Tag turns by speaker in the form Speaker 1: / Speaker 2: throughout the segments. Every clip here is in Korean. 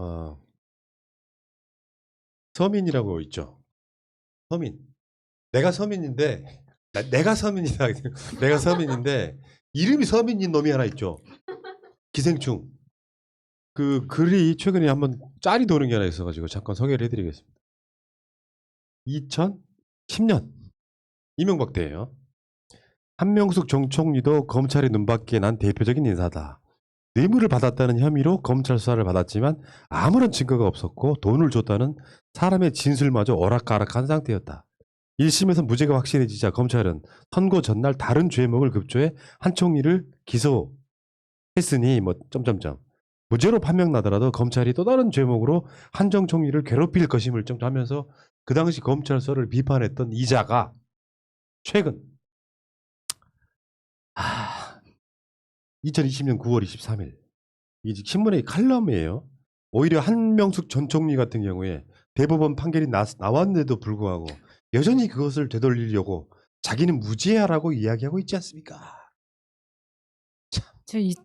Speaker 1: 어, 서민이라고 있죠. 서민. 내가 서민인데 내가 서민이다. 내가 서민인데 이름이 서민인 놈이 하나 있죠. 기생충. 그 글이 최근에 한번 짤이 도는 게 하나 있어가지고 잠깐 소개를 해드리겠습니다. 2010년 이명박 때예요. 한명숙 전 총리도 검찰의 눈밖에 난 대표적인 인사다. 뇌물을 받았다는 혐의로 검찰 수사를 받았지만 아무런 증거가 없었고 돈을 줬다는 사람의 진술마저 오락가락한 상태였다. 1심에서 무죄가 확실해지자 검찰은 선고 전날 다른 죄목을 급조해 한 총리를 기소했으니 뭐 점점점 무죄로 판명 나더라도 검찰이 또 다른 죄목으로 한정 총리를 괴롭힐 것임을 하면서 그 당시 검찰 수사를 비판했던 이자가 최근 2020년 9월 23일 이 신문의 칼럼이에요. 오히려 한명숙 전 총리 같은 경우에 대법원 판결이 나왔는데도 불구하고 여전히 그것을 되돌리려고 자기는 무죄하라고 이야기하고 있지 않습니까?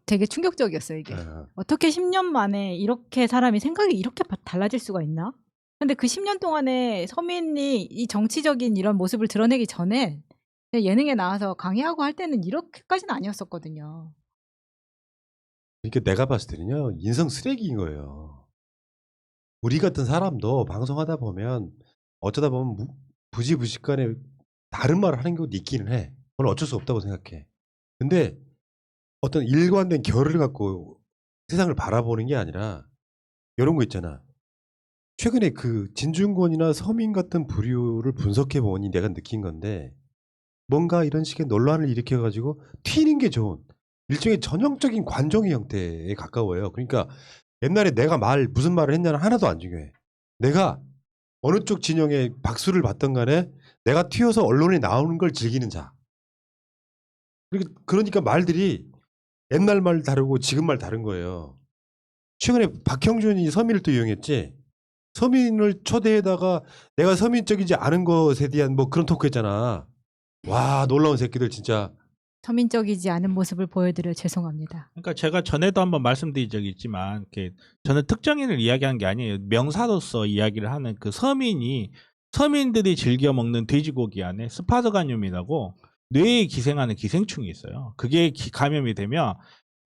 Speaker 2: 되게 충격적이었어요, 이게. 어떻게 10년 만에 이렇게 사람이 생각이 이렇게 달라질 수가 있나? 근데 그 10년 동안에 서민이 이 정치적인 이런 모습을 드러내기 전에 예능에 나와서 강의하고 할 때는 이렇게까지는 아니었었거든요.
Speaker 1: 그러니까 내가 봤을 때는요, 인성 쓰레기인 거예요. 우리 같은 사람도 방송하다 보면 어쩌다 보면 부지부식간에 다른 말을 하는 경우도 있기는 해. 그건 어쩔 수 없다고 생각해. 근데 어떤 일관된 결을 갖고 세상을 바라보는 게 아니라 이런 거 있잖아. 최근에 그 진중권이나 서민 같은 부류를 분석해 보니 내가 느낀 건데 뭔가 이런 식의 논란을 일으켜 가지고 튀는 게 좋은 일종의 전형적인 관종의 형태에 가까워요. 그러니까 옛날에 내가 무슨 말을 했냐는 하나도 안 중요해. 내가 어느 쪽 진영에 박수를 받던 간에 내가 튀어서 언론에 나오는 걸 즐기는 자. 그러니까 말들이 옛날 말 다르고 지금 말 다른 거예요. 최근에 박형준이 서민을 또 이용했지. 서민을 초대에다가 내가 서민적이지 않은 것에 대한 뭐 그런 토크 했잖아. 와, 놀라운 새끼들 진짜.
Speaker 2: 서민적이지 않은 모습을 보여드려 죄송합니다.
Speaker 3: 그러니까 제가 전에도 한번 말씀드린 적이 있지만 저는 특정인을 이야기하는 게 아니에요. 명사로서 이야기를 하는 그 서민들이 즐겨 먹는 돼지고기 안에 스파르가늄이라고 뇌에 기생하는 기생충이 있어요. 그게 감염이 되면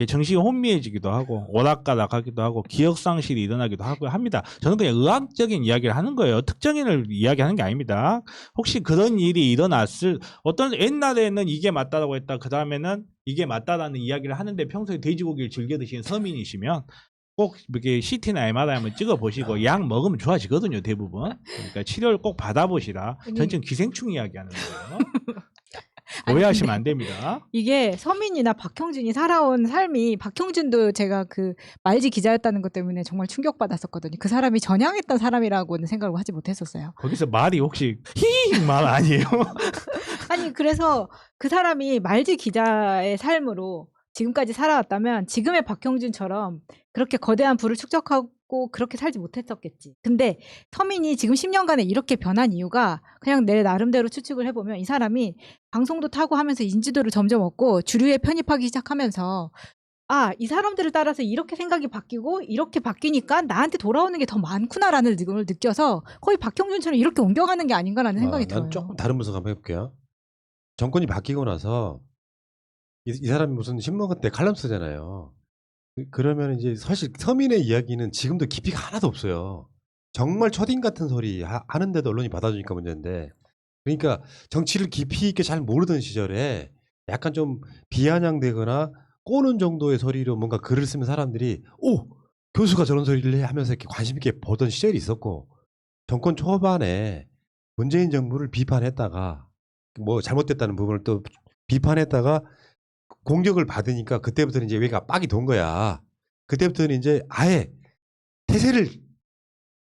Speaker 3: 정신이 혼미해지기도 하고 오락가락하기도 하고 기억상실이 일어나기도 하고 합니다. 저는 그냥 의학적인 이야기를 하는 거예요. 특정인을 이야기하는 게 아닙니다. 혹시 그런 일이 어떤 옛날에는 이게 맞다라고 했다, 그 다음에는 이게 맞다라는 이야기를 하는데 평소에 돼지고기를 즐겨 드시는 서민이시면 꼭 이렇게 CT나 MRI 한번 찍어보시고 약 먹으면 좋아지거든요, 대부분. 그러니까 치료를 꼭 받아보시라. 저는 지금 기생충 이야기하는 거예요. 오해하시면 안 됩니다.
Speaker 2: 이게 서민이나 박형준이 살아온 삶이, 박형준도 제가 그 말지 기자였다는 것 때문에 정말 충격받았었거든요. 그 사람이 전향했던 사람이라고는 생각을 하지 못했었어요.
Speaker 3: 거기서 말이 혹시 히히히 말 아니에요?
Speaker 2: 아니, 그래서 그 사람이 말지 기자의 삶으로 지금까지 살아왔다면 지금의 박형준처럼 그렇게 거대한 부를 축적하고 그렇게 살지 못했었겠지. 근데 서민이 지금 10년간에 이렇게 변한 이유가 그냥 내 나름대로 추측을 해보면 이 사람이 방송도 타고 하면서 인지도를 점점 얻고 주류에 편입하기 시작하면서 이 사람들을 따라서 이렇게 생각이 바뀌고 이렇게 바뀌니까 나한테 돌아오는 게 더 많구나라는 걸 느껴서 거의 박형준처럼 이렇게 옮겨가는 게 아닌가라는 생각이 들어요.
Speaker 1: 난 조금 다른 분석 한번 해볼게요. 정권이 바뀌고 나서 이 사람이 무슨 신문 같은 데 칼럼 쓰잖아요. 그러면 이제 사실 서민의 이야기는 지금도 깊이가 하나도 없어요. 정말 초딩 같은 소리 하는데도 언론이 받아주니까 문제인데, 그러니까 정치를 깊이 있게 잘 모르던 시절에 약간 좀 비아냥되거나 꼬는 정도의 소리로 뭔가 글을 쓰면 사람들이 교수가 저런 소리를 해 하면서 이렇게 관심 있게 보던 시절이 있었고, 정권 초반에 문재인 정부를 비판했다가 뭐 잘못됐다는 부분을 또 비판했다가 공격을 받으니까 그때부터는 이제 얘가 빡이 돈 거야. 그때부터는 이제 아예 태세를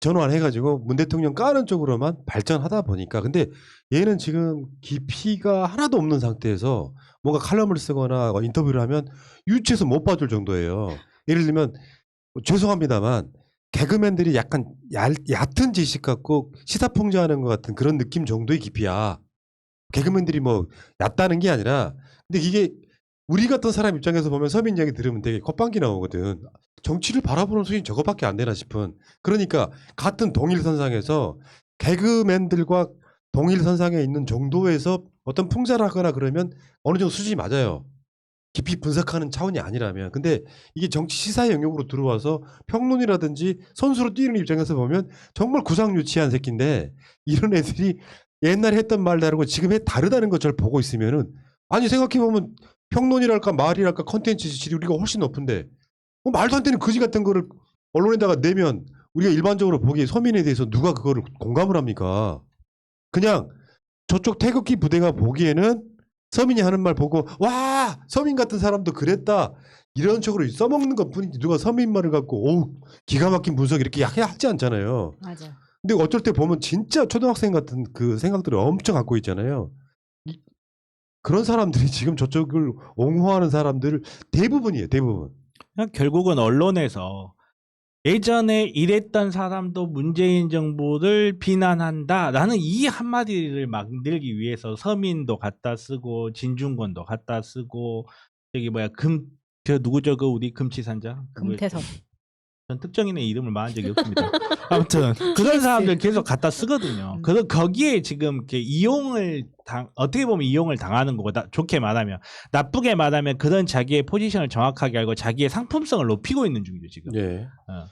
Speaker 1: 전환해가지고 문 대통령 까는 쪽으로만 발전하다 보니까, 근데 얘는 지금 깊이가 하나도 없는 상태에서 뭔가 칼럼을 쓰거나 인터뷰를 하면 유치해서 못 봐줄 정도예요. 예를 들면 죄송합니다만 개그맨들이 약간 얕은 지식 갖고 시사풍자하는 것 같은 그런 느낌 정도의 깊이야. 개그맨들이 뭐 얕다는 게 아니라, 근데 이게 우리 같은 사람 입장에서 보면 서민 이야기 들으면 되게 콧방귀 나오거든. 정치를 바라보는 수준이 저거밖에 안 되나 싶은. 그러니까 같은 동일선상에서 개그맨들과 동일선상에 있는 정도에서 어떤 풍자를 하거나 그러면 어느 정도 수준이 맞아요. 깊이 분석하는 차원이 아니라면. 근데 이게 정치 시사의 영역으로 들어와서 평론이라든지 선수로 뛰는 입장에서 보면 정말 구상유치한 새끼인데 이런 애들이 옛날에 했던 말 다르고 지금 해 다르다는 걸 보고 있으면은 아니 생각해보면 평론이랄까 말이랄까 컨텐츠 질이 우리가 훨씬 높은데 말도 안 되는 거지 같은 거를 언론에다가 내면 우리가 일반적으로 보기에 서민에 대해서 누가 그거를 공감을 합니까? 그냥 저쪽 태극기 부대가 보기에는 서민이 하는 말 보고 와 서민 같은 사람도 그랬다 이런 식으로 써먹는 것 뿐이지 누가 서민 말을 갖고 오 기가 막힌 분석 이렇게 하지 않잖아요.
Speaker 2: 맞아.
Speaker 1: 근데 어쩔 때 보면 진짜 초등학생 같은 그 생각들을 엄청 갖고 있잖아요. 그런 사람들이 지금 저쪽을 옹호하는 사람들 대부분이에요. 대부분.
Speaker 3: 그냥 결국은 언론에서 예전에 이랬던 사람도 문재인 정부를 비난한다라는 이 한마디를 만들기 위해서 서민도 갖다 쓰고 진중권도 갖다 쓰고 저기 뭐야 저 누구죠 그 우리 금치산자
Speaker 2: 금태섭.
Speaker 3: 전 특정인의 이름을 말한 적이 없습니다. 아무튼 그런 사람들 계속 갖다 쓰거든요. 그래서 거기에 지금 이렇게 어떻게 보면 이용을 당하는 거고 좋게 말하면 나쁘게 말하면 그런 자기의 포지션을 정확하게 알고 자기의 상품성을 높이고 있는 중이죠 지금.
Speaker 1: 예.
Speaker 3: 어.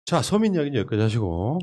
Speaker 1: 자 서민 이야기는 여기까지 하시고